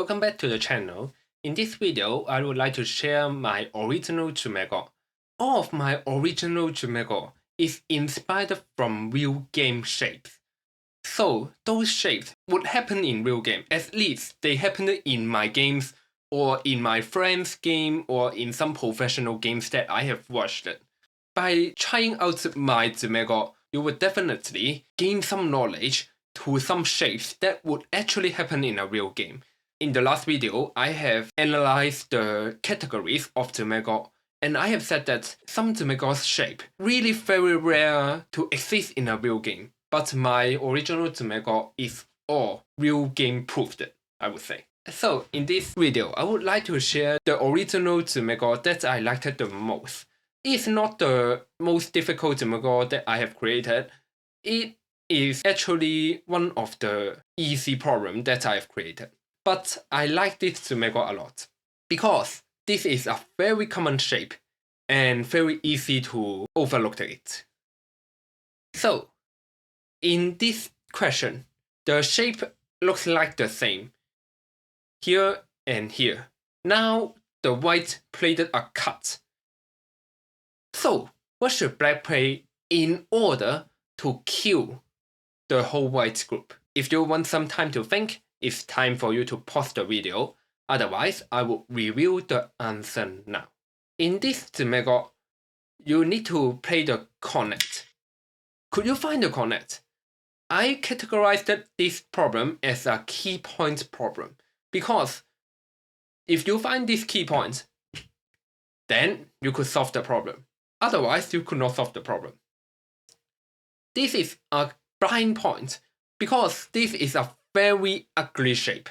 welcome back to the channel. In this video, I would like to share my original tsumego. All of my original tsumego is inspired from real game shapes. So those shapes would happen in real game. At least they happened in my games or in my friend's game or in some professional games that I have watched. By trying out my tsumego, you would definitely gain some knowledge to some shapes that would actually happen in a real game. In the last video, I have analyzed the categories of tsumego, and I have said that some tsumego's shape really very rare to exist in a real game, but my original tsumego is all real game proved, I would say. So in this video, I would like to share the original tsumego that I liked the most. It's not the most difficult tsumego that I have created. It is actually one of the easy problems that I have created. But I like this tsumego a lot because this is a very common shape and very easy to overlook it. So, in this question, the shape looks like the same here and here. Now, the white played a cut. So, what should black play in order to kill the whole white group? If you want some time to think, it's time for you to pause the video. Otherwise, I will reveal the answer now. In this tsumego, you need to play the connect. Could you find the connect? I categorized this problem as a key point problem because if you find this key point, then you could solve the problem. Otherwise, you could not solve the problem. This is a blind point because this is a very ugly shape.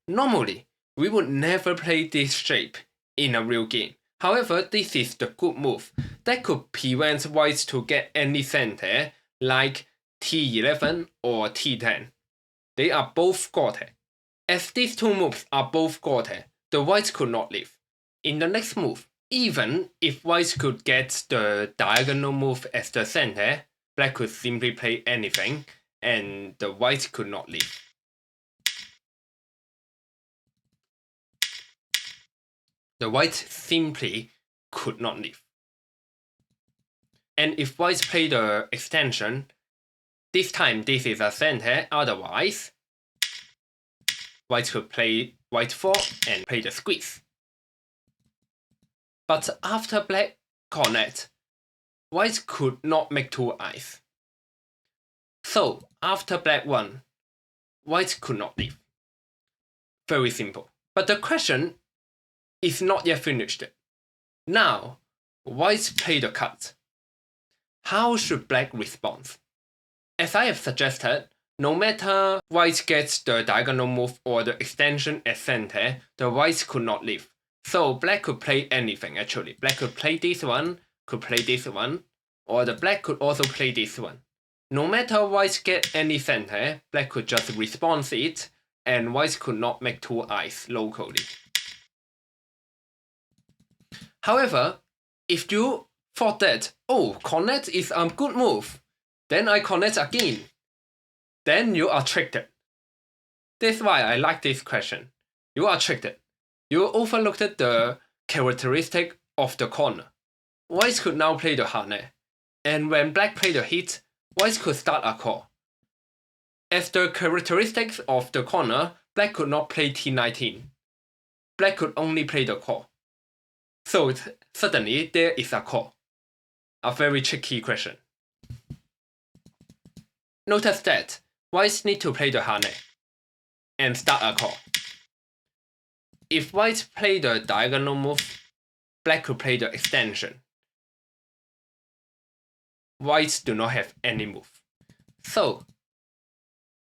Normally, we would never play this shape in a real game. However, this is the good move that could prevent whites to get any center like T11 or T10. They are both got. As these two moves are both got, the whites could not live. In the next move, even if whites could get the diagonal move as the center, black could simply play anything and the whites could not live. The whites simply could not live. And if whites play the extension, this time this is a center, otherwise whites could play white 4 and play the squeeze. But after black connect, whites could not make two eyes. So after black won, whites could not leave. Very simple. But the question is not yet finished. Now, whites play the cut. How should black respond? As I have suggested, no matter white gets the diagonal move or the extension as center, the whites could not leave. So black could play anything actually. Black could play this one, could play this one, or the black could also play this one. No matter whites get any center, black could just respond it, and whites could not make two eyes locally. However, if you thought that, oh, connect is a good move, then I connect again, then you are tricked. That's why I like this question. You are tricked. You overlooked the characteristic of the corner. Whites could now play the hane, and when black played the hit, whites could start a call. As the characteristics of the corner, black could not play T19. Black could only play the call. So suddenly there is a call. A very tricky question. Notice that whites need to play the hane and start a call. If whites play the diagonal move, black could play the extension. Whites do not have any move. So,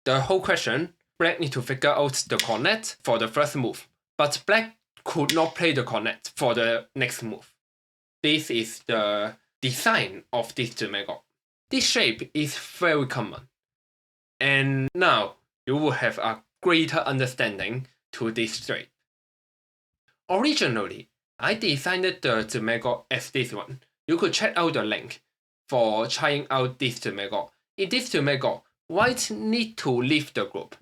the whole question, black need to figure out the connect for the first move, but black could not play the connect for the next move. This is the design of this tsumego. This shape is very common, and now you will have a greater understanding to this shape. Originally, I designed the tsumego as this one. You could check out the link for trying out this tsumego. In this tsumego, whites need to leave the group.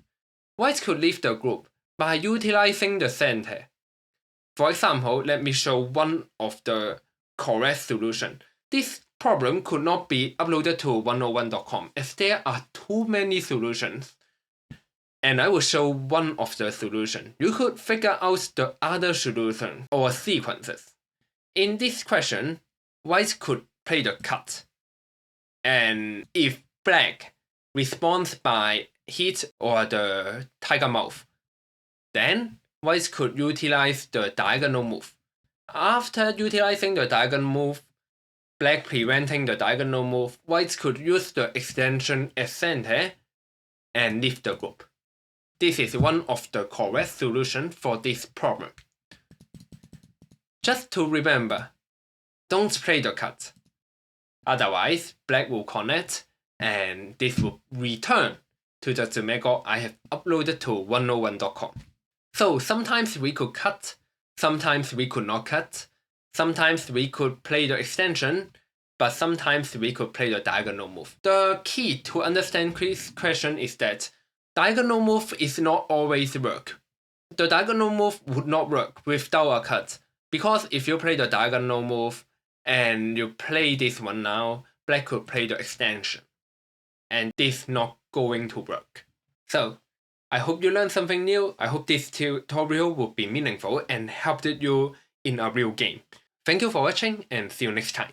Whites could leave the group by utilizing the center. For example, let me show one of the correct solution. This problem could not be uploaded to 101.com as there are too many solutions. And I will show one of the solutions. You could figure out the other solution or sequences. In this question, white could play the cut. And if black responds by hit or the tiger move, then white could utilize the diagonal move. After utilizing the diagonal move, black preventing the diagonal move, white could use the extension as center and leave the group. This is one of the correct solutions for this problem. Just to remember, don't play the cut. Otherwise, black will connect and this will return to the tsumego I have uploaded to 101.com. So sometimes we could cut, sometimes we could not cut, sometimes we could play the extension, but sometimes we could play the diagonal move. The key to understand this question is that diagonal move is not always work. The diagonal move would not work without a cut, because if you play the diagonal move and you play this one now, black could play the extension, and this not going to work. So, I hope you learned something new. I hope this tutorial will be meaningful and helped you in a real game. Thank you for watching and see you next time.